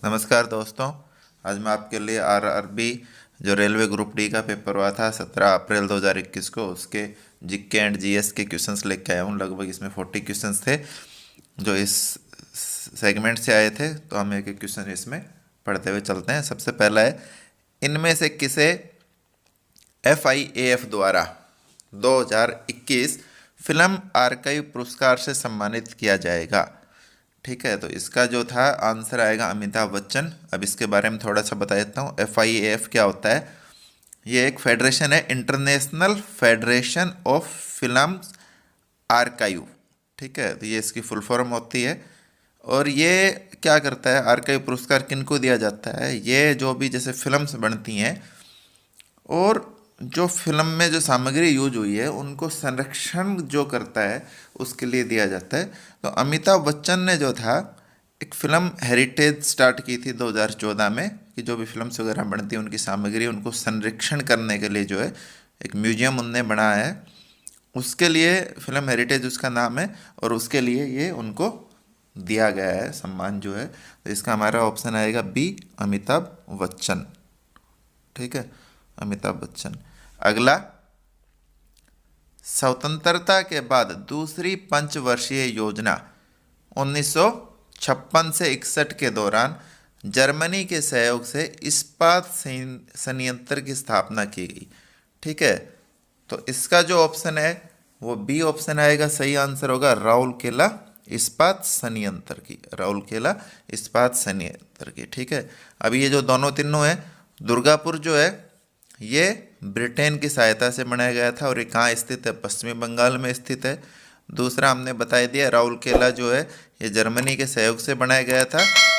नमस्कार दोस्तों। आज मैं आपके लिए आरआरबी जो रेलवे ग्रुप डी का पेपर हुआ था 17 अप्रैल 2021 को, उसके जीके एंड जीएस के क्वेश्चंस लेके आया हूँ। लगभग इसमें 40 क्वेश्चंस थे जो इस सेगमेंट से आए थे। तो हम एक एक क्वेश्चन इसमें पढ़ते हुए चलते हैं। सबसे पहला है, इनमें से किसे FIAF द्वारा 2021 फिल्म आर्काइव पुरस्कार से सम्मानित किया जाएगा? ठीक है, तो इसका जो था आंसर आएगा अमिताभ बच्चन। अब इसके बारे में थोड़ा सा बता देता हूँ। FIAF क्या होता है? ये एक फेडरेशन है, international federation of film archive. ठीक है, तो ये इसकी फुल फॉर्म होती है। और ये क्या करता है? आर्काइव पुरस्कार किनको दिया जाता है? ये जो भी जैसे फिल्म्स बनती हैं और जो फिल्म में जो सामग्री यूज हुई है उनको संरक्षण जो करता है उसके लिए दिया जाता है। तो अमिताभ बच्चन ने जो था एक फिल्म हेरिटेज स्टार्ट की थी 2014 में, कि जो भी फिल्म्स वगैरह बनती है उनकी सामग्री उनको संरक्षण करने के लिए जो है एक म्यूजियम उनने बनाया है। उसके लिए फिल्म हेरिटेज उसका नाम है और उसके लिए ये उनको दिया गया है सम्मान जो है। तो इसका हमारा ऑप्शन आएगा बी, अमिताभ बच्चन। ठीक है, अमिताभ बच्चन। अगला, स्वतंत्रता के बाद दूसरी पंचवर्षीय योजना 1956 से 61 के दौरान जर्मनी के सहयोग से इस्पात संयंत्र की स्थापना की गई। ठीक है, तो इसका जो ऑप्शन है वो बी ऑप्शन आएगा। सही आंसर होगा राउरकेला इस्पात संयंत्र की, राउरकेला इस्पात संयंत्र की। ठीक है, अब ये जो दोनों तीनों है, दुर्गापुर जो है ये ब्रिटेन की सहायता से बनाया गया था और ये कहाँ स्थित है? पश्चिमी बंगाल में स्थित है। दूसरा हमने बता दिया, राउरकेला जो है ये जर्मनी के सहयोग से बनाया गया था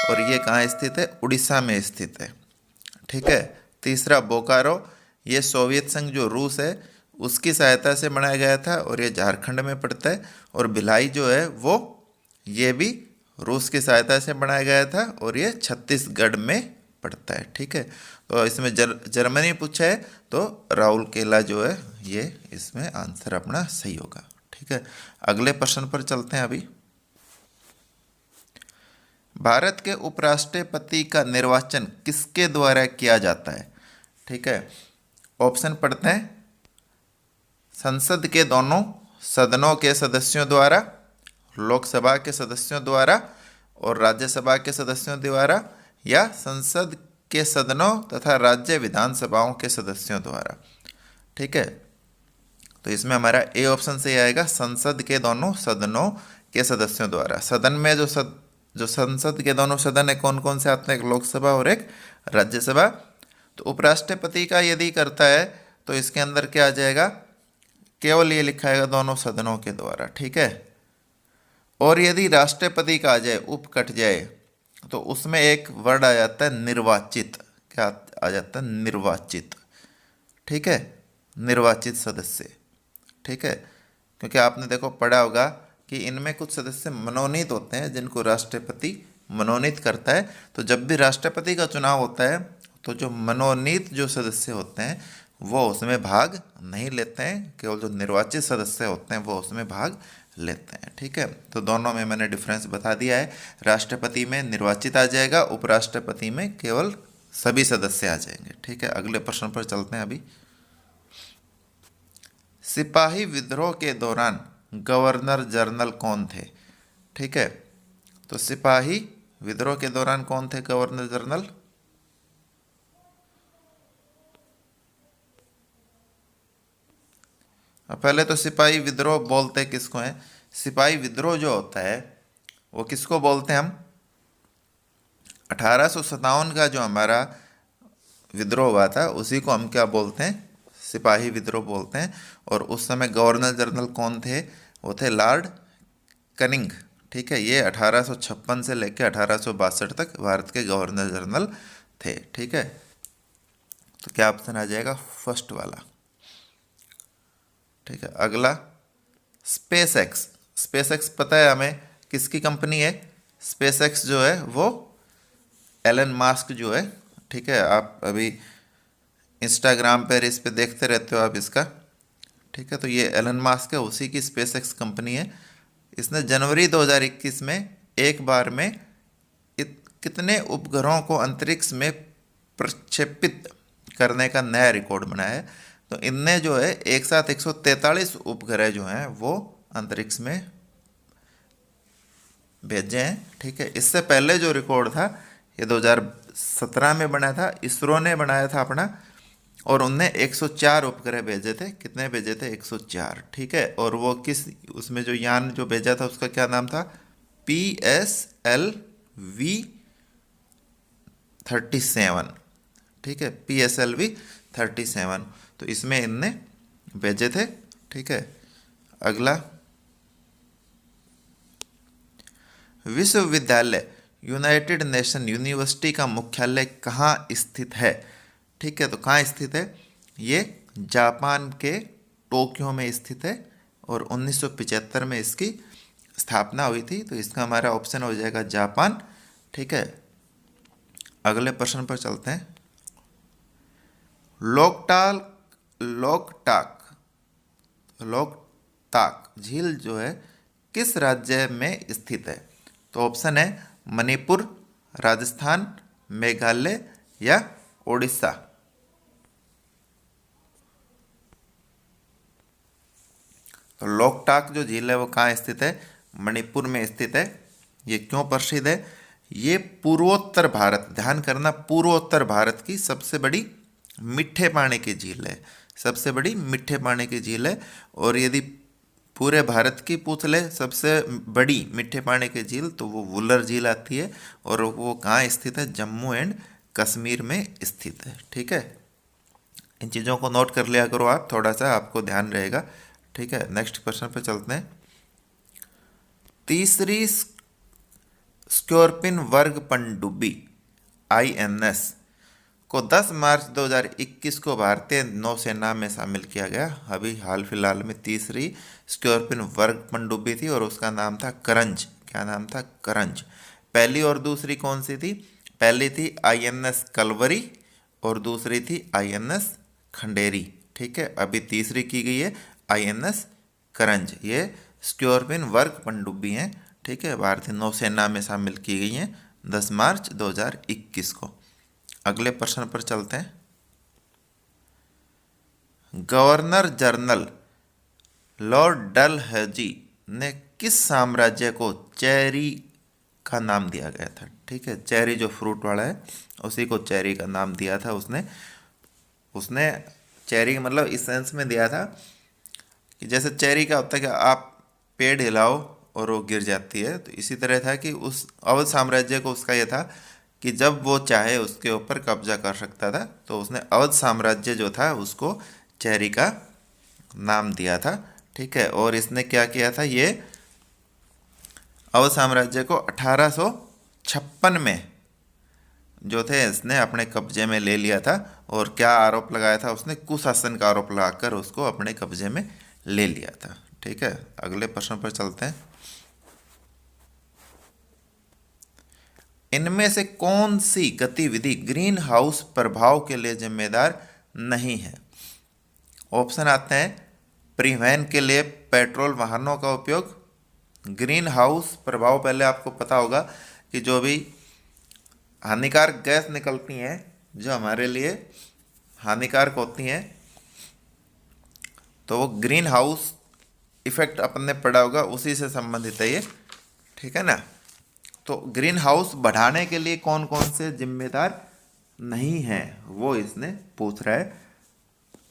और ये कहाँ स्थित है? उड़ीसा में स्थित है। ठीक है, तीसरा बोकारो, ये सोवियत संघ जो रूस है उसकी सहायता से बनाया गया था और ये झारखंड में पड़ता है। और भिलाई जो है वो ये भी रूस की सहायता से बनाया गया था और ये छत्तीसगढ़ में पड़ता है। ठीक है, तो इसमें जर्मनी पूछा है तो राउरकेला जो है ये इसमें आंसर अपना सही होगा। ठीक है, अगले प्रश्न पर चलते हैं। अभी भारत के उपराष्ट्रपति का निर्वाचन किसके द्वारा किया जाता है? ठीक है, ऑप्शन पढ़ते हैं। संसद के दोनों सदनों के सदस्यों द्वारा, लोकसभा के सदस्यों द्वारा और राज्यसभा के सदस्यों द्वारा, या संसद के सदनों तथा राज्य विधानसभाओं के सदस्यों द्वारा। ठीक है, तो इसमें हमारा ए ऑप्शन सही आएगा, संसद के दोनों सदनों के सदस्यों द्वारा। सदन में जो संसद के दोनों सदन है कौन कौन से आते हैं? एक लोकसभा और एक राज्यसभा। तो उपराष्ट्रपति का यदि करता है तो इसके अंदर क्या आ जाएगा? केवल ये लिखा है दोनों सदनों के द्वारा। ठीक है, और यदि राष्ट्रपति का आ जाए, उप कट जाए, तो उसमें एक वर्ड आ जाता है निर्वाचित। क्या आ जाता है? निर्वाचित। ठीक है, निर्वाचित सदस्य। ठीक है, क्योंकि आपने देखो पढ़ा होगा कि इनमें कुछ सदस्य मनोनीत होते हैं जिनको राष्ट्रपति मनोनीत करता है। तो जब भी राष्ट्रपति का चुनाव होता है तो जो मनोनीत जो सदस्य होते हैं वो उसमें भाग नहीं लेते हैं, केवल जो निर्वाचित सदस्य होते हैं वो उसमें भाग लेते हैं। ठीक है, तो दोनों में मैंने डिफरेंस बता दिया है। राष्ट्रपति में निर्वाचित आ जाएगा, उपराष्ट्रपति में केवल सभी सदस्य आ जाएंगे। ठीक है, अगले प्रश्न पर चलते हैं। अभी सिपाही विद्रोह के दौरान गवर्नर जनरल कौन थे? ठीक है, तो सिपाही विद्रोह के दौरान कौन थे गवर्नर जनरल? पहले तो सिपाही विद्रोह बोलते किसको हैं? सिपाही विद्रोह जो होता है वो किसको बोलते हैं हम? 1857 का जो हमारा विद्रोह हुआ था उसी को हम क्या बोलते हैं? सिपाही विद्रोह बोलते हैं। और उस समय गवर्नर जनरल कौन थे? वो थे लॉर्ड कनिंग। ठीक है, ये 1856 से लेकर 1862 तक भारत के गवर्नर जनरल थे। ठीक है, तो क्या ऑप्शन आ जाएगा? फर्स्ट वाला। ठीक है, अगला स्पेस एक्स। स्पेस एक्स पता है हमें किसकी कंपनी है? स्पेस एक्स जो है वो एलन मास्क जो है। ठीक है, आप अभी इंस्टाग्राम पर इस पे देखते रहते हो आप इसका। ठीक है, तो ये एलन मास्क है, उसी की स्पेस एक्स कंपनी है। इसने जनवरी 2021 में एक बार में कितने उपग्रहों को अंतरिक्ष में प्रक्षेपित करने का नया रिकॉर्ड बनाया है? तो इनने जो है एक साथ 143 उपग्रह जो हैं वो अंतरिक्ष में भेजे हैं। ठीक है, इससे पहले जो रिकॉर्ड था ये 2017 में बना था, इसरो ने बनाया था अपना, और उनने 104 उपग्रह भेजे थे। कितने भेजे थे? 104। ठीक है, और वो किस, उसमें जो यान जो भेजा था उसका क्या नाम था? PSLV-37। ठीक है, PSLV-37। तो इसमें इनने भेजे थे। ठीक है, अगला, विश्वविद्यालय यूनाइटेड नेशन यूनिवर्सिटी का मुख्यालय कहाँ स्थित है? ठीक है, तो कहाँ स्थित है? ये जापान के टोक्यो में स्थित है और 1975 में इसकी स्थापना हुई थी। तो इसका हमारा ऑप्शन हो जाएगा जापान। ठीक है, अगले प्रश्न पर चलते हैं। लोकटाक झील जो है किस राज्य में स्थित है? तो ऑप्शन है मणिपुर, राजस्थान, मेघालय या उड़ीसा। तो लोकटाक जो झील है वो कहाँ स्थित है? मणिपुर में स्थित है। ये क्यों प्रसिद्ध है? ये पूर्वोत्तर भारत, ध्यान करना, पूर्वोत्तर भारत की सबसे बड़ी मीठे पानी की झील है। सबसे बड़ी मीठे पानी की झील है। और यदि पूरे भारत की पूछ ले सबसे बड़ी मीठे पानी की झील, तो वो वुलर झील आती है। और वो कहाँ स्थित है? जम्मू एंड कश्मीर में स्थित है। ठीक है, इन चीज़ों को नोट कर लिया करो आप, थोड़ा सा आपको ध्यान रहेगा। ठीक है, नेक्स्ट क्वेश्चन पे चलते हैं। तीसरी स्कॉर्पिन वर्ग पनडुब्बी INS को 10 मार्च 2021 को भारतीय नौसेना में शामिल किया गया। अभी हाल फिलहाल में तीसरी स्कॉर्पिन वर्ग पनडुब्बी थी और उसका नाम था करंज। क्या नाम था? करंज। पहली और दूसरी कौन सी थी? पहली थी INS कलवरी और दूसरी थी INS खंडेरी। ठीक है, अभी तीसरी की गई है INS करंज। ये स्कॉर्पिन वर्ग पनडुब्बी हैं। ठीक है, भारतीय नौसेना में शामिल की गई हैं 10 मार्च 2021 को। अगले प्रश्न पर चलते हैं। गवर्नर जनरल लॉर्ड डलहौजी ने किस साम्राज्य को चेरी का नाम दिया गया था? ठीक है, चेरी जो फ्रूट वाला है उसी को चेरी का नाम दिया था उसने। चेरी मतलब इस सेंस में दिया था कि जैसे चेरी का होता है कि आप पेड़ हिलाओ और वो गिर जाती है, तो इसी तरह था कि उस अवध साम्राज्य को उसका यह था कि जब वो चाहे उसके ऊपर कब्जा कर सकता था। तो उसने अवध साम्राज्य जो था उसको चेरी का नाम दिया था। ठीक है, और इसने क्या किया था? ये अवध साम्राज्य को 1856 में जो थे इसने अपने कब्जे में ले लिया था। और क्या आरोप लगाया था उसने? कुशासन का आरोप लगाकर उसको अपने कब्जे में ले लिया था। ठीक है, अगले प्रश्न पर चलते हैं। इनमें से कौन सी गतिविधि ग्रीन हाउस प्रभाव के लिए जिम्मेदार नहीं है? ऑप्शन आते हैं परिवहन के लिए पेट्रोल वाहनों का उपयोग, ग्रीन हाउस प्रभाव पहले आपको पता होगा कि जो भी हानिकारक गैस निकलती हैं जो हमारे लिए हानिकारक होती हैं, तो वो ग्रीन हाउस इफेक्ट अपन ने पढ़ा होगा, उसी से संबंधित है ये। ठीक है ना, तो ग्रीन हाउस बढ़ाने के लिए कौन कौन से जिम्मेदार नहीं है वो इसने पूछ रहा है।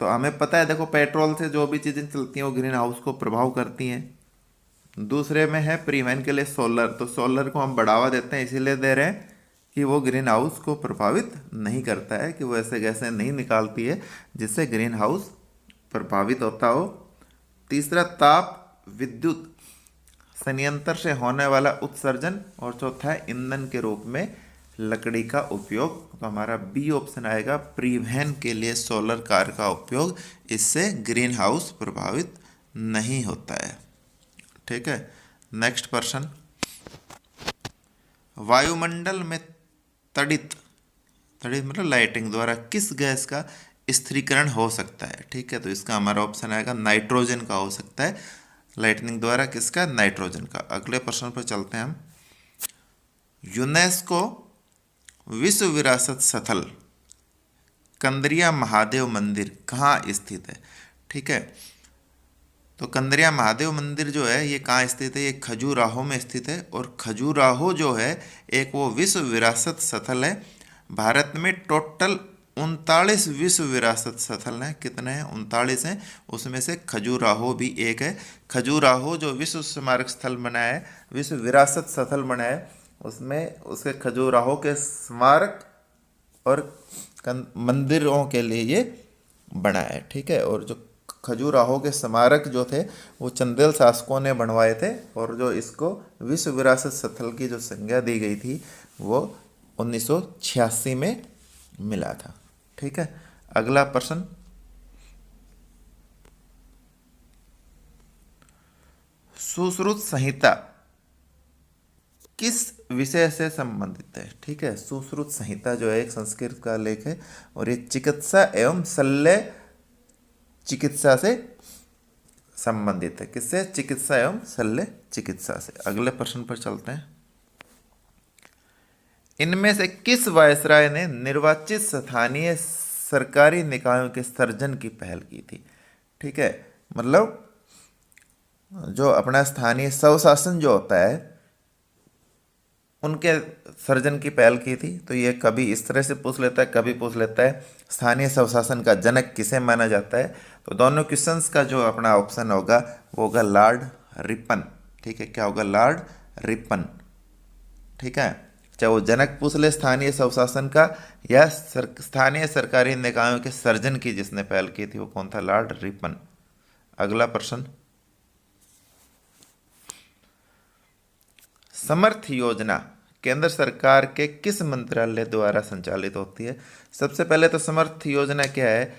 तो हमें पता है, देखो पेट्रोल से जो भी चीज़ें चलती हैं वो ग्रीन हाउस को प्रभाव करती हैं। दूसरे में है परिवहन के लिए सोलर, तो सोलर को हम बढ़ावा देते हैं इसीलिए दे रहे हैं कि वो ग्रीन हाउस को प्रभावित नहीं करता है, कि वो ऐसे गैसें नहीं निकालती है जिससे ग्रीन हाउस प्रभावित होता हो। तीसरा ताप विद्युत संयंत्र से होने वाला उत्सर्जन, और चौथा है ईंधन के रूप में लकड़ी का उपयोग। तो हमारा बी ऑप्शन आएगा, परिवहन के लिए सोलर कार का उपयोग, इससे ग्रीन हाउस प्रभावित नहीं होता है। ठीक है, नेक्स्ट प्रश्न। वायुमंडल में तड़ित मतलब लाइटिंग द्वारा किस गैस का स्थिरीकरण हो सकता है? ठीक है, तो इसका हमारा ऑप्शन आएगा नाइट्रोजन का हो सकता है। लाइटनिंग द्वारा किसका? नाइट्रोजन का। अगले प्रश्न पर चलते हैं हम। यूनेस्को विश्व विरासत स्थल कंदरिया महादेव मंदिर कहाँ स्थित है? ठीक है, तो कंदरिया महादेव मंदिर जो है ये कहाँ स्थित है? ये खजुराहो में स्थित है। और खजुराहो जो है एक वो विश्व विरासत स्थल है। भारत में टोटल 39 विश्व विरासत स्थल हैं। कितने हैं? 39 हैं। उसमें से खजुराहो भी एक है। खजुराहो जो विश्व स्मारक स्थल बना है, विश्व विरासत स्थल बना है, उसमें उसके खजुराहो के स्मारक और मंदिरों के लिए ये बना है। ठीक है, और जो खजुराहो के स्मारक जो थे वो चंदेल शासकों ने बनवाए थे, और जो इसको विश्व विरासत स्थल की जो संज्ञा दी गई थी वो 1986 में मिला था। ठीक है, अगला प्रश्न, सुश्रुत संहिता किस विषय से संबंधित है? ठीक है, सुश्रुत संहिता जो है एक संस्कृत का लेख है और ये चिकित्सा एवं शल्य चिकित्सा से संबंधित है। किससे? चिकित्सा एवं शल्य चिकित्सा से। अगले प्रश्न पर चलते हैं। इनमें से किस वायसराय ने निर्वाचित स्थानीय सरकारी निकायों के सृजन की पहल की थी? ठीक है, मतलब जो अपना स्थानीय स्वशासन जो होता है उनके सृजन की पहल की थी। तो ये कभी इस तरह से पूछ लेता है, कभी पूछ लेता है स्थानीय स्वशासन का जनक किसे माना जाता है। तो दोनों क्वेश्चंस का जो अपना ऑप्शन होगा वो होगा लॉर्ड रिपन। ठीक है, क्या होगा? Lord Ripon. ठीक है, चाहे वो जनक पूछ ले स्थानीय स्वशासन का या स्थानीय सरकारी निकायों के सृजन की जिसने पहल की थी वो कौन था? Lord Ripon. अगला प्रश्न, समर्थ योजना केंद्र सरकार के किस मंत्रालय द्वारा संचालित होती है? सबसे पहले तो समर्थ योजना क्या है?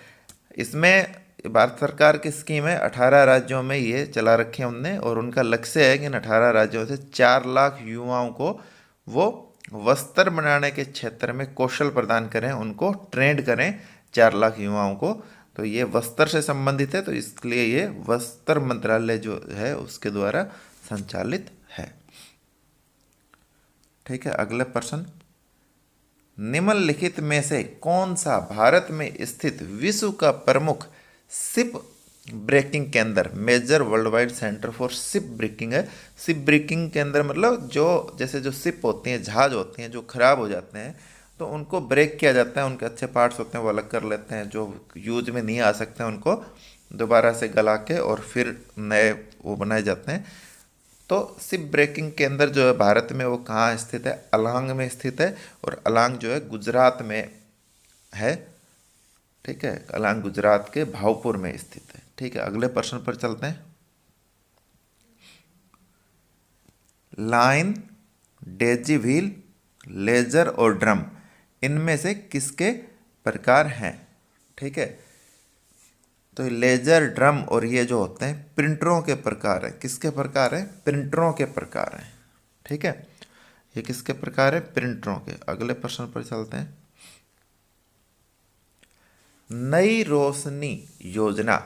इसमें भारत सरकार की स्कीम है। 18 राज्यों में ये चला रखे हैं उनने, और उनका लक्ष्य है कि इन 18 राज्यों से 4 लाख युवाओं को वो वस्त्र बनाने के क्षेत्र में कौशल प्रदान करें, उनको ट्रेंड करें 4 लाख युवाओं को। तो ये वस्त्र से संबंधित है, तो इसलिए ये वस्त्र मंत्रालय जो है उसके द्वारा संचालित है। ठीक है, अगले प्रश्न, निम्नलिखित में से कौन सा भारत में स्थित विश्व का प्रमुख शिप ब्रेकिंग केंद्र, major world wide centre for ship breaking है? शिप ब्रेकिंग केंद्र मतलब जो जैसे जो शिप होती हैं, जहाज होती हैं, जो खराब हो जाते हैं तो उनको ब्रेक किया जाता है, उनके अच्छे पार्ट्स होते हैं वो अलग कर लेते हैं, जो यूज में नहीं आ सकते हैं उनको दोबारा से गला के और फिर नए वो बनाए जाते हैं। तो शिप ब्रेकिंग केंद्र जो है भारत में वो कहाँ स्थित है? अलांग में स्थित है, और अलांग जो है गुजरात में है। ठीक है, अलांग गुजरात के भावपुर में स्थित है। ठीक है, अगले प्रश्न पर चलते हैं। लाइन, डेजी व्हील, लेजर और ड्रम इनमें से किसके प्रकार हैं? ठीक है, तो लेजर, ड्रम और ये जो होते हैं प्रिंटरों के प्रकार है। किसके प्रकार है? प्रिंटरों के प्रकार है। ठीक है, ये किसके प्रकार है? प्रिंटरों के। अगले प्रश्न पर चलते हैं। नई रोशनी योजना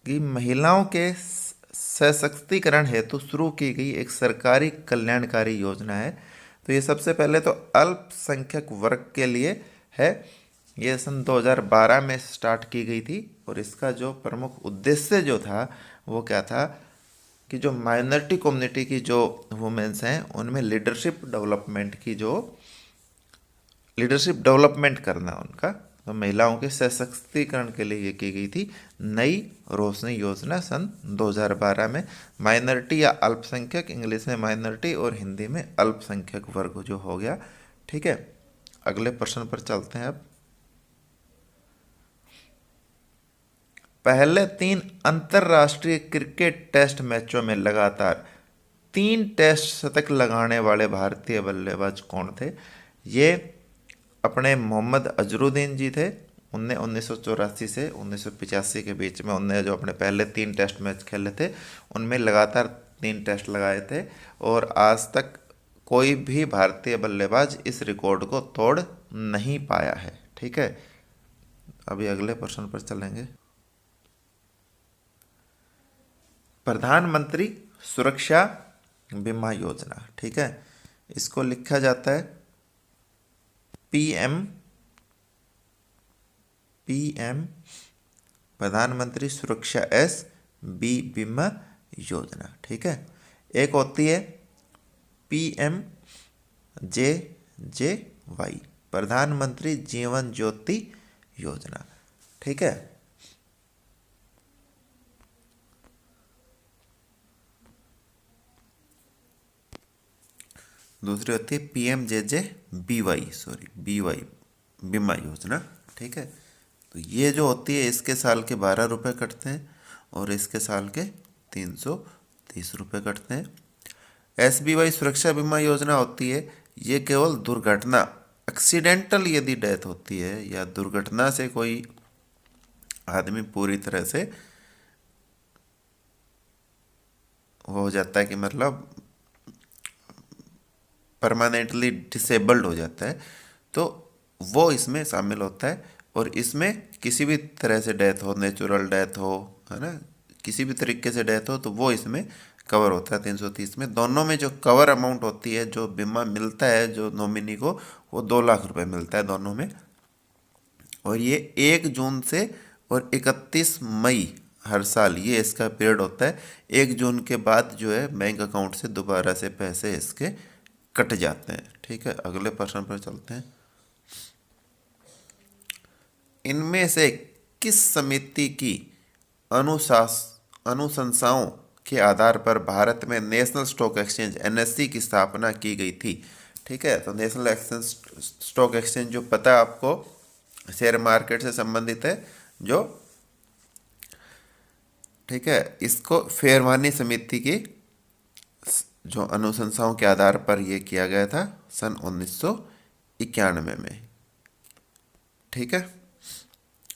की महिलाओं के सशक्तिकरण हेतु शुरू की गई एक सरकारी कल्याणकारी योजना है। तो ये सबसे पहले तो अल्पसंख्यक वर्ग के लिए है। ये सन 2012 में स्टार्ट की गई थी, और इसका जो प्रमुख उद्देश्य जो था वो क्या था कि जो माइनॉरिटी कम्युनिटी की जो वुमेन्स हैं उनमें लीडरशिप डेवलपमेंट करना उनका। तो महिलाओं के सशक्तिकरण के लिए ये की गई थी नई रोशनी योजना सन 2012 में। माइनॉरिटी या अल्पसंख्यक, इंग्लिश में माइनॉरिटी और हिंदी में अल्पसंख्यक वर्ग जो हो गया। ठीक है, अगले प्रश्न पर चलते हैं अब। पहले 3 अंतर्राष्ट्रीय क्रिकेट टेस्ट मैचों में लगातार 3 टेस्ट शतक लगाने वाले भारतीय बल्लेबाज कौन थे? ये अपने मोहम्मद अजरुद्दीन जी थे। उनने 1984 से 1985 के बीच में उनने जो अपने पहले 3 टेस्ट मैच खेले थे उनमें लगातार 3 टेस्ट लगाए थे, और आज तक कोई भी भारतीय बल्लेबाज इस रिकॉर्ड को तोड़ नहीं पाया है। ठीक है, अभी अगले प्रश्न पर चलेंगे। प्रधानमंत्री सुरक्षा बीमा योजना, ठीक है, इसको लिखा जाता है पीएम पीएम प्रधानमंत्री सुरक्षा एस बी बीमा योजना। ठीक है। एक होती है पीएम जे जे वाई प्रधानमंत्री जीवन ज्योति योजना। ठीक है। दूसरी होती है PM J J B Y B Y बीमा योजना। ठीक है। तो ये जो होती है इसके साल के 12 रुपये कटते हैं और इसके साल के 330 रुपये कटते हैं। SBY सुरक्षा बीमा योजना होती है, ये केवल दुर्घटना एक्सीडेंटल यदि डेथ होती है या दुर्घटना से कोई आदमी पूरी तरह से हो जाता है कि मतलब परमानेंटली डिसेबल्ड हो जाता है, तो वो इसमें शामिल होता है। और इसमें किसी भी तरह से डेथ हो, नेचुरल डेथ हो, है ना, किसी भी तरीके से डेथ हो, तो वो इसमें कवर होता है 330 में। दोनों में जो कवर अमाउंट होती है, जो बीमा मिलता है जो नॉमिनी को, वो 2 लाख रुपए मिलता है दोनों में। और ये 1 जून से और 31 मई हर साल ये इसका पीरियड होता है। 1 जून के बाद जो है बैंक अकाउंट से दोबारा से पैसे इसके कट जाते हैं। ठीक है। अगले प्रश्न पर चलते हैं। इनमें से किस समिति की अनुशंसाओं के आधार पर भारत में नेशनल स्टॉक एक्सचेंज NSE की स्थापना की गई थी? ठीक है। तो नेशनल एक्सचेंज स्टॉक एक्सचेंज जो पता है आपको, शेयर मार्केट से संबंधित है जो, ठीक है, इसको फेरवानी समिति की जो अनुशंसाओं के आधार पर यह किया गया था सन 1991 में। ठीक है।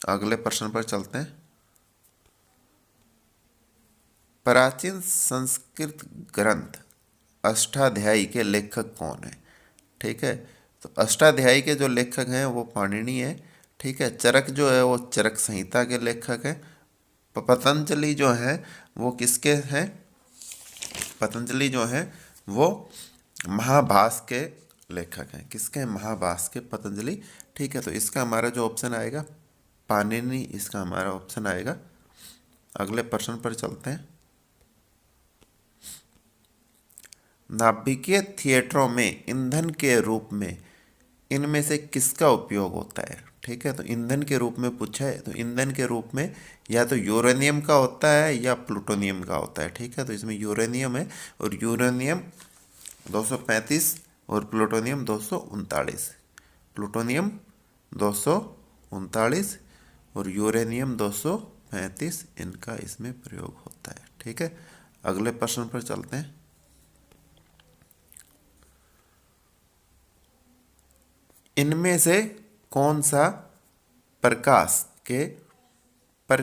अगले प्रश्न पर चलते हैं। प्राचीन संस्कृत ग्रंथ अष्टाध्यायी के लेखक कौन है? ठीक है। तो अष्टाध्यायी के जो लेखक हैं वो पाणिनि है। ठीक है। चरक जो है वो चरक संहिता के लेखक हैं। पतंजलि जो है वो किसके हैं? पतंजलि जो है वो महाभास के लेखक हैं। किसके हैं? महाभास के, पतंजलि। ठीक है। तो इसका हमारा जो ऑप्शन आएगा पाणिनि, इसका हमारा ऑप्शन आएगा। अगले प्रश्न पर चलते हैं। नाभिकीय थिएटरों में ईंधन के रूप में इनमें से किसका उपयोग होता है? ठीक है। तो ईंधन के रूप में पूछा है, तो ईंधन के रूप में या तो यूरेनियम का होता है या प्लूटोनियम का होता है। ठीक है। तो इसमें यूरेनियम है, और यूरेनियम 235 और प्लूटोनियम 239। प्लूटोनियम 239 और यूरेनियम 235, इनका इसमें प्रयोग होता है। ठीक है। अगले प्रश्न पर चलते हैं। इनमें से कौन सा प्रकाश के पर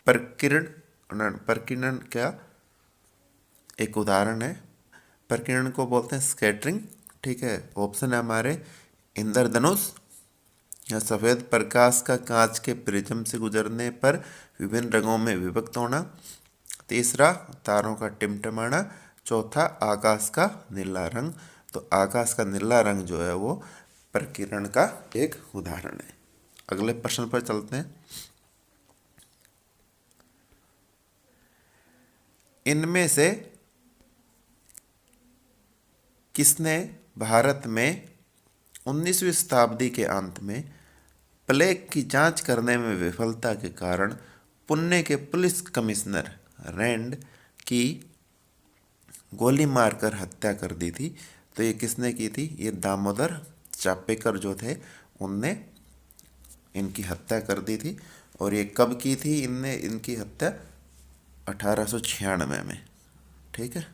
प्रकीर्णन का एक उदाहरण है? प्रकीर्णन को बोलते हैं स्कैटरिंग। ठीक है। ऑप्शन है हमारे इंद्रधनुष, या सफेद प्रकाश का कांच के प्रिज्म से गुजरने पर विभिन्न रंगों में विभक्त होना, तीसरा तारों का टिमटिमाना, चौथा आकाश का नीला रंग। तो आकाश का नीला रंग जो है वो प्रकीर्णन का एक उदाहरण है। अगले प्रश्न पर चलते हैं। इनमें से किसने भारत में 19वीं शताब्दी के अंत में प्लेग की जांच करने में विफलता के कारण पुणे के पुलिस कमिश्नर रैंड की गोली मारकर हत्या कर दी थी? तो ये किसने की थी? ये दामोदर चापेकर जो थे, उनने इनकी हत्या कर दी थी। और ये कब की थी इनने इनकी हत्या? 1896 में। ठीक है।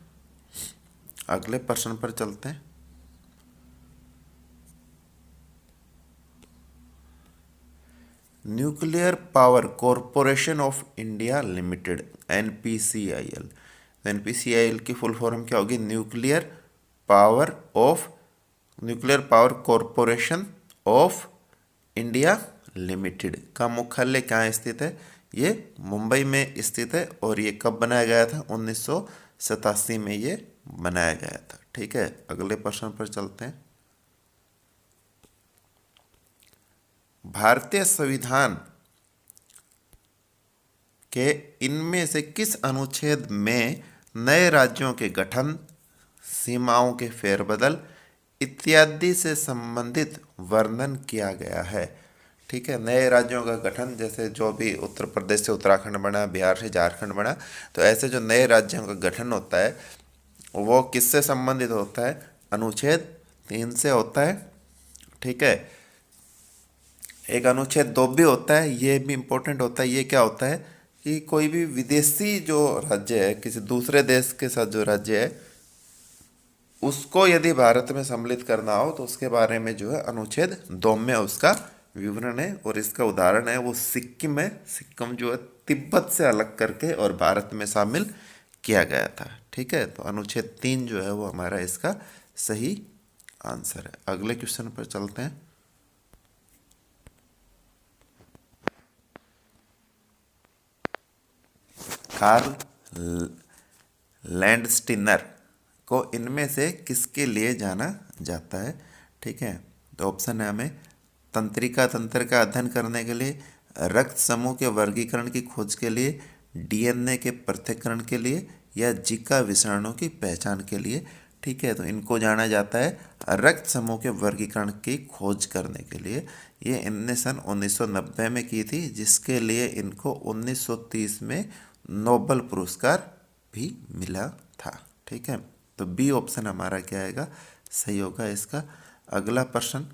अगले प्रश्न पर चलते हैं। Nuclear power corporation of India limited, NPCIL। NPCIL की फुल फॉर्म क्या होगी? Nuclear power corporation of India limited का मुख्यालय कहाँ स्थित है? ये मुंबई में स्थित है। और ये कब बनाया गया था? 1987 में ये बनाया गया था। ठीक है, अगले प्रश्न पर चलते हैं। भारतीय संविधान के इनमें से किस अनुच्छेद में नए राज्यों के गठन, सीमाओं के फेरबदल इत्यादि से संबंधित वर्णन किया गया है? ठीक है, नए राज्यों का गठन, जैसे जो भी उत्तर प्रदेश से उत्तराखंड बना, बिहार से झारखंड बना, तो ऐसे जो नए राज्यों का गठन होता है वो किससे संबंधित होता है? अनुच्छेद 3 से होता है। ठीक है, एक अनुच्छेद 2 भी होता है, ये भी इम्पोर्टेंट होता है। ये क्या होता है कि कोई भी विदेशी जो राज्य है, किसी दूसरे देश के साथ जो राज्य है, उसको यदि भारत में सम्मिलित करना हो तो उसके बारे में जो है अनुच्छेद 2 में उसका विवरण है। और इसका उदाहरण है वो सिक्किम है। सिक्किम जो है तिब्बत से अलग करके और भारत में शामिल किया गया था। ठीक है, तो अनुच्छेद 3 जो है वो हमारा इसका सही आंसर है। अगले क्वेश्चन पर चलते हैं। कार्ल लैंडस्टीनर को इनमें से किसके लिए जाना जाता है? ठीक है, तो ऑप्शन है हमें तंत्रिका तंत्र का अध्ययन करने के लिए, रक्त समूह के वर्गीकरण की खोज के लिए, डीएनए के पृथक्करण के लिए, या जीका विषाणु की पहचान के लिए। ठीक है, तो इनको जाना जाता है रक्त समूह के वर्गीकरण की खोज करने के लिए। ये इनने सन 1990 में की थी, जिसके लिए इनको 1930 में नोबेल पुरस्कार भी मिला था। ठीक है, तो बी ऑप्शन हमारा क्या आएगा? सही होगा इसका। अगला प्रश्न,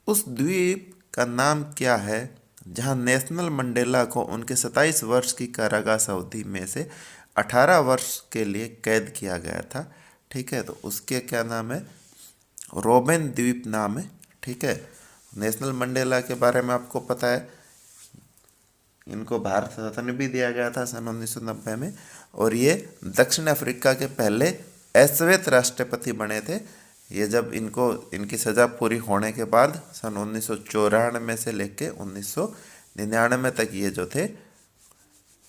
उस द्वीप का नाम क्या है जहां नेशनल मंडेला को उनके 27 वर्ष की कारावास अवधि में से 18 वर्ष के लिए कैद किया गया था? ठीक है, तो उसके क्या नाम है? रोबेन द्वीप नाम है। ठीक है, नेशनल मंडेला के बारे में आपको पता है, इनको भारत रत्न भी दिया गया था सन 1990 में। और ये दक्षिण अफ्रीका के पहले अश्वेत राष्ट्रपति बने थे। ये जब इनको इनकी सज़ा पूरी होने के बाद सन 1994 से लेके 1999 तक ये जो थे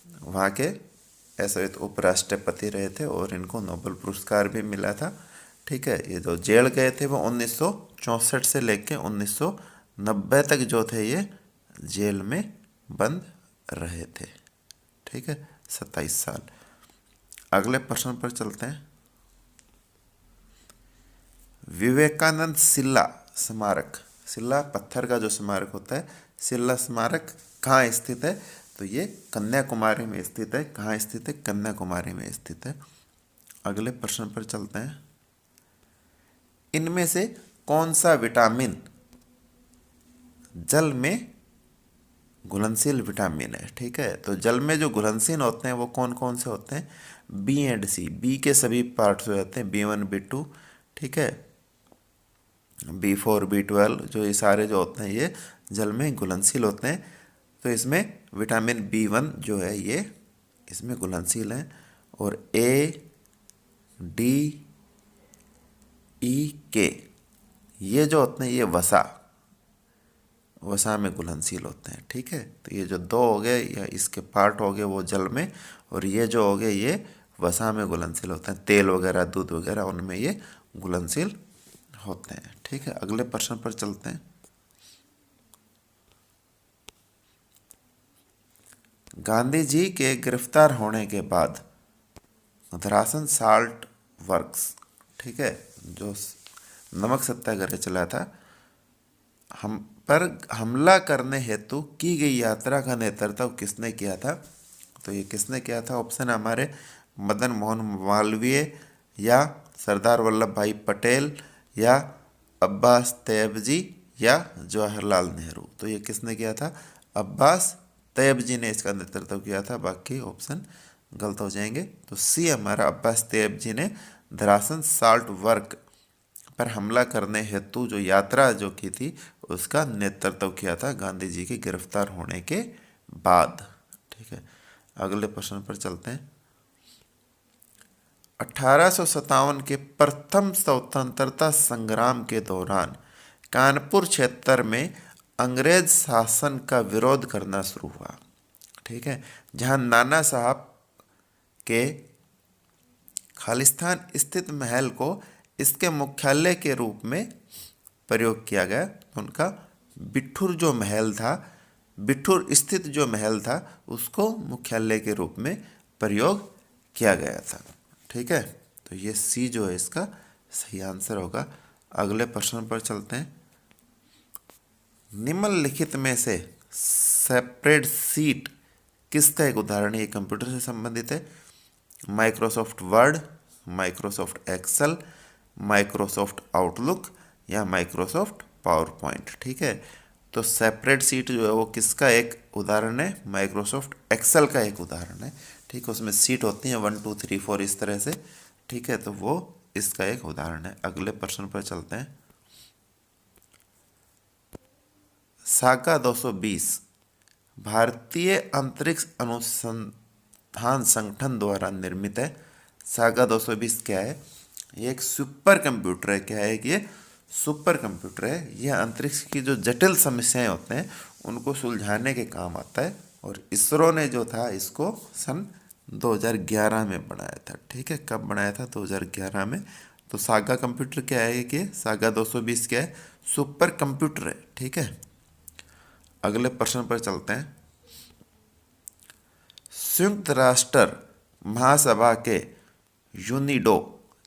वहाँ के अश्वेत उपराष्ट्रपति रहे थे और इनको नोबेल पुरस्कार भी मिला था। ठीक है, ये जो जेल गए थे वो 1964 से लेके 1990 तक जो थे ये जेल में बंद रहे थे। ठीक है, 27 साल। अगले प्रश्न पर चलते हैं। विवेकानंद शिला स्मारक, शिला पत्थर का जो स्मारक होता है, शिला स्मारक कहाँ स्थित है? तो ये कन्याकुमारी में स्थित है। कहाँ स्थित है? कन्याकुमारी में स्थित है। अगले प्रश्न पर चलते हैं। इनमें से कौन सा विटामिन जल में घुलनशील विटामिन है? ठीक है, तो जल में जो घुलनशील होते हैं वो कौन कौन से होते हैं? बी एंड सी, बी के सभी पार्ट्स हो जाते हैं, B1 B2। ठीक है, B4 B12, जो ये सारे जो होते हैं ये जल में घुलनशील होते हैं। तो इसमें विटामिन B1 जो है ये इसमें घुलनशील है। और A D E K ये जो होते हैं ये वसा में घुलनशील होते हैं। ठीक है, तो ये जो दो हो गए या इसके पार्ट हो गए वो जल में, और ये जो हो गए ये वसा में घुलनशील होते हैं। तेल वगैरह, दूध वगैरह, उनमें ये घुलनशील होते हैं। ठीक है, अगले प्रश्न पर चलते हैं। गांधी जी के गिरफ्तार होने के बाद धरासन साल्ट वर्क्स, ठीक है, जो नमक सत्याग्रह चला था, हम पर हमला करने हेतु की गई यात्रा का नेतृत्व किसने किया था? तो ये किसने किया था? ऑप्शन हमारे मदन मोहन मालवीय, या सरदार वल्लभ भाई पटेल, या अब्बास तैयबजी, या जवाहरलाल नेहरू। तो ये किसने किया था? अब्बास तैयबजी ने इसका नेतृत्व किया था। बाकी ऑप्शन गलत हो जाएंगे। तो सी हमारा अब्बास तैयबजी ने धरासन साल्ट वर्क पर हमला करने हेतु जो यात्रा जो की थी उसका नेतृत्व किया था गांधी जी के गिरफ्तार होने के बाद। ठीक है, अगले प्रश्न पर चलते हैं। 1857 के प्रथम स्वतंत्रता संग्राम के दौरान कानपुर क्षेत्र में अंग्रेज शासन का विरोध करना शुरू हुआ। ठीक है, जहां नाना साहब के खालिस्तान स्थित महल को इसके मुख्यालय के रूप में प्रयोग किया गया। उनका बिठूर जो महल था, बिठूर स्थित जो महल था उसको मुख्यालय के रूप में प्रयोग किया गया था। ठीक है, तो ये सी जो है इसका सही आंसर होगा। अगले प्रश्न पर चलते हैं। निम्नलिखित में से सेपरेट सीट किसका एक उदाहरण है? ये कंप्यूटर से संबंधित है। Microsoft Word, Microsoft Excel, Microsoft Outlook या माइक्रोसॉफ्ट पावर पॉइंट। ठीक है, तो सेपरेट सीट जो है वो किसका एक उदाहरण है? माइक्रोसॉफ्ट एक्सेल का एक उदाहरण है। ठीक है, उसमें सीट होती हैं 1 2 3 4 इस तरह से। ठीक है, तो वो इसका एक उदाहरण है। अगले प्रश्न पर चलते हैं। साका 220 भारतीय अंतरिक्ष अनुसंधान संगठन द्वारा निर्मित है। सागा 220 क्या है? ये एक सुपर कंप्यूटर है। क्या है कि ये सुपर कंप्यूटर है। यह अंतरिक्ष की जो जटिल समस्याएं होते हैं उनको सुलझाने के काम आता है। और इसरो ने जो था इसको सन 2011 में बनाया था। ठीक है, कब बनाया था? 2011 में। तो सागा कंप्यूटर क्या है कि सागा 220 क्या है? सुपर कंप्यूटर है। ठीक है, अगले प्रश्न पर चलते हैं। संयुक्त राष्ट्र महासभा के यूनिडो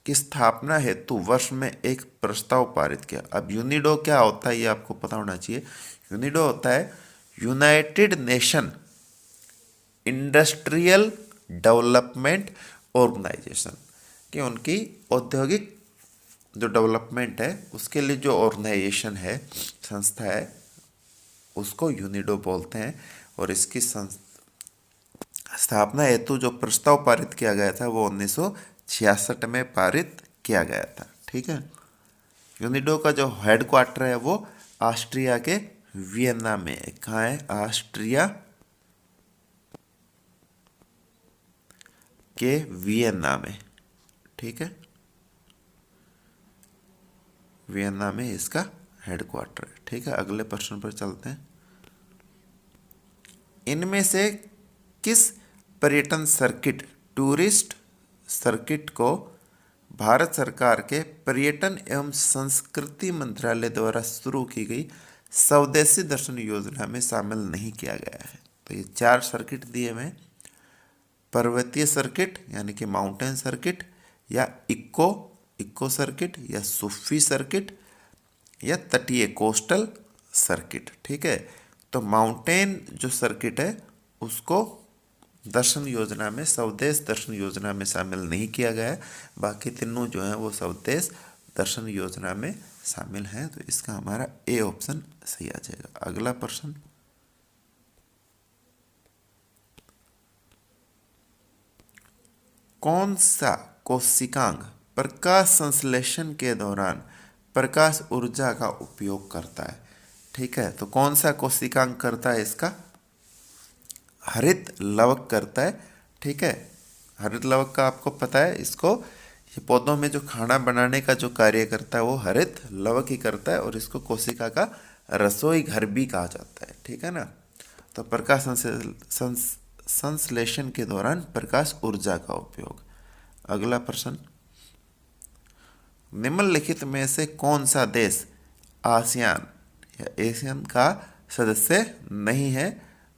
की स्थापना हेतु वर्ष में एक प्रस्ताव पारित किया। अब यूनिडो क्या होता है ये आपको पता होना चाहिए। यूनिडो होता है United Nation Industrial Development Organisation, कि उनकी औद्योगिक जो डेवलपमेंट है उसके लिए जो ऑर्गेनाइजेशन है, संस्था है, उसको यूनिडो बोलते हैं। और इसकी स्थापना हेतु जो प्रस्ताव पारित किया गया था वो 1966 में पारित किया गया था। ठीक है, यूनिडो का जो हेडक्वार्टर है वो ऑस्ट्रिया के वियना में है। कहाँ है? ऑस्ट्रिया के वियना में। ठीक है, वियना में इसका हेडक्वार्टर है। ठीक है, अगले प्रश्न पर चलते हैं। इनमें से किस पर्यटन सर्किट, टूरिस्ट सर्किट को भारत सरकार के पर्यटन एवं संस्कृति मंत्रालय द्वारा शुरू की गई स्वदेशी दर्शन योजना में शामिल नहीं किया गया है? तो ये 4 सर्किट दिए हुए हैं। पर्वतीय सर्किट यानी कि माउंटेन सर्किट, या इको सर्किट, या सूफी सर्किट, या तटीय कोस्टल सर्किट। ठीक है, तो माउंटेन जो सर्किट है उसको दर्शन योजना में, स्वदेश दर्शन योजना में शामिल नहीं किया गया है। बाकी तीनों जो हैं वो स्वदेश दर्शन योजना में शामिल हैं। तो इसका हमारा ए ऑप्शन सही आ जाएगा। अगला प्रश्न, कौन सा कोशिकांग प्रकाश संश्लेषण के दौरान प्रकाश ऊर्जा का उपयोग करता है? ठीक है, तो कौन सा कोशिकांग करता है इसका? हरित लवक करता है। ठीक है, हरित लवक का आपको पता है, इसको ये पौधों में जो खाना बनाने का जो कार्य करता है वो हरित लवक ही करता है। और इसको कोशिका का रसोई घर भी कहा जाता है। ठीक है ना, तो प्रकाश संश्लेषण के दौरान प्रकाश ऊर्जा का उपयोग। अगला प्रश्न, निम्नलिखित में से कौन सा देश आसियान या एशियन का सदस्य नहीं है?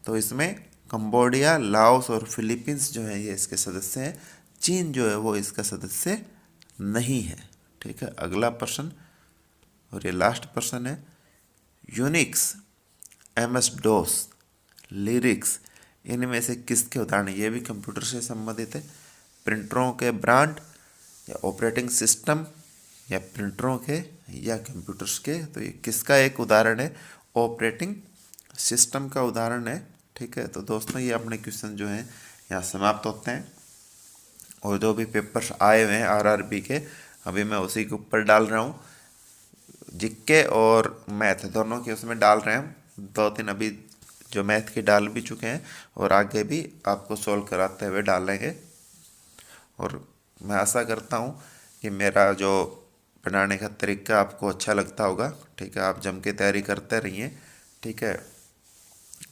तो इसमें कंबोडिया, लाओस और फिलीपींस जो है ये इसके सदस्य हैं। चीन जो है वो इसका सदस्य नहीं है। ठीक है, अगला प्रश्न और ये लास्ट प्रश्न है। यूनिक्स, एमएस डोस, लिरिक्स, इनमें से किसके उदाहरण? ये भी कंप्यूटर से संबंधित है। प्रिंटरों के ब्रांड, या ऑपरेटिंग सिस्टम, या प्रिंटरों के, या कंप्यूटर्स के। तो ये किसका एक उदाहरण है? ऑपरेटिंग सिस्टम का उदाहरण है। ठीक है, तो दोस्तों ये अपने क्वेश्चन जो हैं यहाँ समाप्त होते हैं। और जो भी पेपर्स आए हुए हैं आरआरबी के, अभी मैं उसी के ऊपर डाल रहा हूँ। जीके और मैथ दोनों के उसमें डाल रहे हैं। 2-3 अभी जो मैथ के डाल भी चुके हैं और आगे भी आपको सॉल्व कराते हुए डालेंगे। और मैं आशा करता हूँ कि मेरा जो बनाने का तरीका आपको अच्छा लगता होगा। ठीक है, आप जम के तैयारी करते रहिए। ठीक है,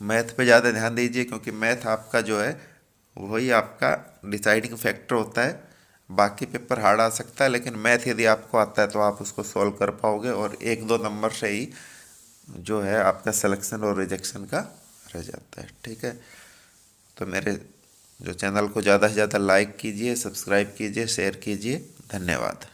मैथ पे ज़्यादा ध्यान दीजिए क्योंकि मैथ आपका जो है वही आपका डिसाइडिंग फैक्टर होता है। बाकी पेपर हार्ड आ सकता है, लेकिन मैथ यदि आपको आता है तो आप उसको सॉल्व कर पाओगे और 1-2 नंबर से ही जो है आपका सिलेक्शन और रिजेक्शन का रह जाता है। ठीक है, तो मेरे जो चैनल को ज़्यादा से ज़्यादा लाइक कीजिए, सब्सक्राइब कीजिए, शेयर कीजिए। धन्यवाद।